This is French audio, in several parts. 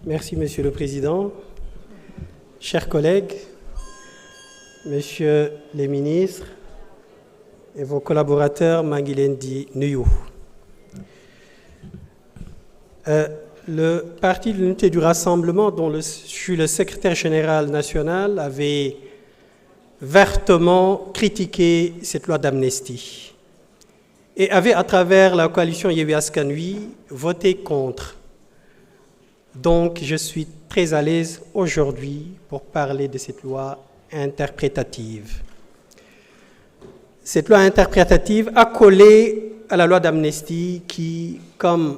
Merci, Monsieur le Président. Chers collègues, Messieurs les ministres et vos collaborateurs, Mangilendi Nuyu. Le Parti de l'Unité du Rassemblement, dont je suis le secrétaire général national, avait vertement critiqué cette loi d'amnistie et avait, à travers la coalition Yewwi Askan Wi, voté contre. Donc, je suis très à l'aise aujourd'hui pour parler de cette loi interprétative. Cette loi interprétative a collé à la loi d'amnistie qui, comme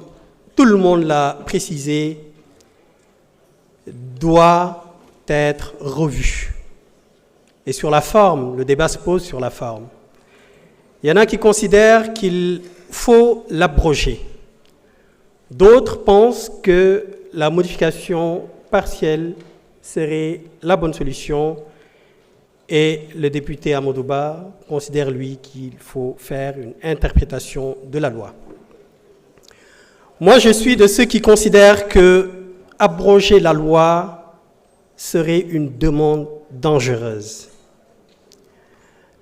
tout le monde l'a précisé, doit être revue. Et sur la forme, le débat se pose sur la forme. Il y en a qui considèrent qu'il faut l'abroger. D'autres pensent que la modification partielle serait la bonne solution et le député Amadou Ba considère, lui, qu'il faut faire une interprétation de la loi. Moi, je suis de ceux qui considèrent que abroger la loi serait une demande dangereuse.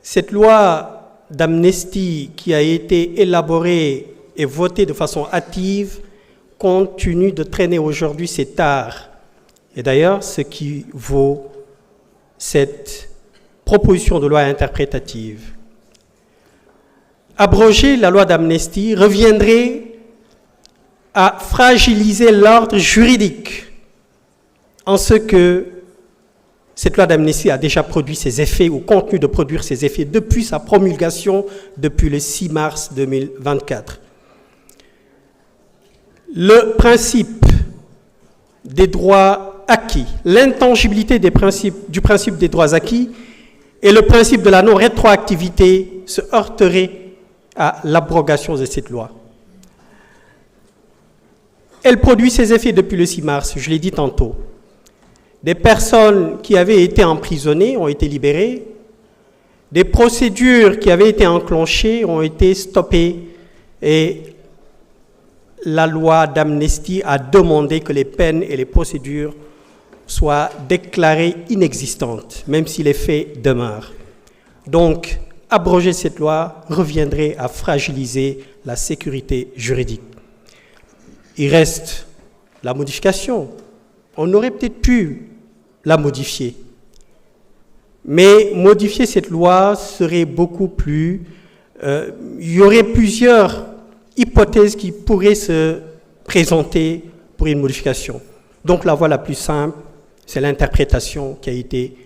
Cette loi d'amnistie qui a été élaborée et votée de façon hâtive continue de traîner aujourd'hui ses tares. Et d'ailleurs, ce qui vaut cette proposition de loi interprétative. Abroger la loi d'amnistie reviendrait à fragiliser l'ordre juridique en ce que cette loi d'amnistie a déjà produit ses effets ou continue de produire ses effets depuis sa promulgation, depuis le 6 mars 2024. Le principe des droits acquis, l'intangibilité du principe des droits acquis et le principe de la non-rétroactivité se heurteraient à l'abrogation de cette loi. Elle produit ses effets depuis le 6 mars, je l'ai dit tantôt. Des personnes qui avaient été emprisonnées ont été libérées. Des procédures qui avaient été enclenchées ont été stoppées. Et la loi d'amnistie a demandé que les peines et les procédures soient déclarées inexistantes, même si les faits demeurent. Donc, abroger cette loi reviendrait à fragiliser la sécurité juridique. Il reste la modification. On aurait peut-être pu la modifier. Mais modifier cette loi serait beaucoup plus... il y aurait plusieurs hypothèses qui pourraient se présenter pour une modification. Donc la voie la plus simple, c'est l'interprétation qui a été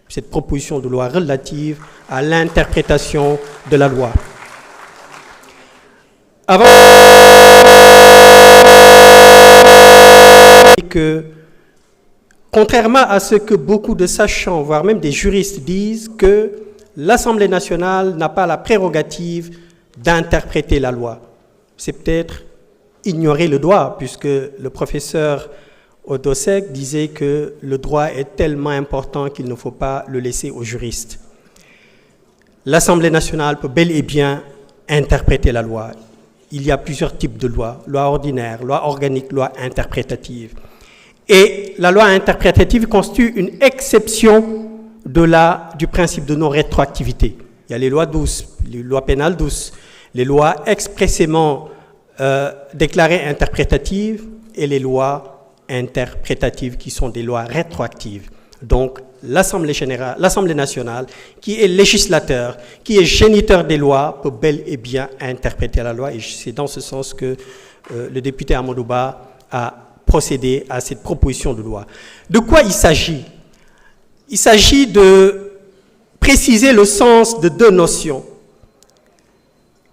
cette proposition de loi relative à l'interprétation de la loi. Avant que, contrairement à ce que beaucoup de sachants, voire même des juristes disent, que l'Assemblée nationale n'a pas la prérogative d'interpréter la loi. C'est peut-être ignorer le droit, puisque le professeur Odosek disait que le droit est tellement important qu'il ne faut pas le laisser aux juristes. L'Assemblée nationale peut bel et bien interpréter la loi. Il y a plusieurs types de lois, loi ordinaire, loi organique, loi interprétative. Et la loi interprétative constitue une exception du principe de non-rétroactivité. Il y a les lois douces, les lois pénales douces, les lois expressément déclarées interprétatives et les lois interprétatives qui sont des lois rétroactives. Donc, l'Assemblée nationale, qui est législateur, qui est géniteur des lois, peut bel et bien interpréter la loi. Et c'est dans ce sens que le député Amadou Ba a procédé à cette proposition de loi. De quoi il s'agit? Il s'agit de préciser le sens de deux notions.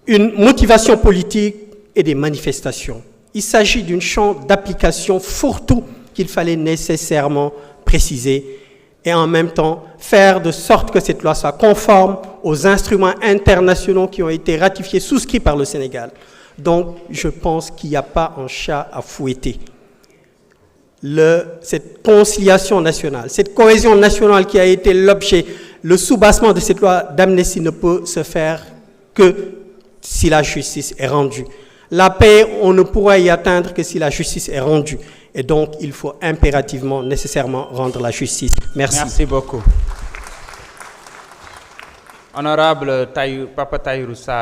Une motivation politique et des manifestations. Il s'agit d'un champ d'application fourre-tout qu'il fallait nécessairement préciser et en même temps faire de sorte que cette loi soit conforme aux instruments internationaux qui ont été ratifiés, souscrits par le Sénégal. Donc, je pense qu'il n'y a pas un chat à fouetter. Cette conciliation nationale, cette cohésion nationale qui a été l'objet, le soubassement de cette loi d'amnistie ne peut se faire que si la justice est rendue. La paix, on ne pourra y atteindre que si la justice est rendue. Et donc, il faut impérativement, nécessairement rendre la justice. Merci. Merci beaucoup. Honorable Papa Tahirou Sarr.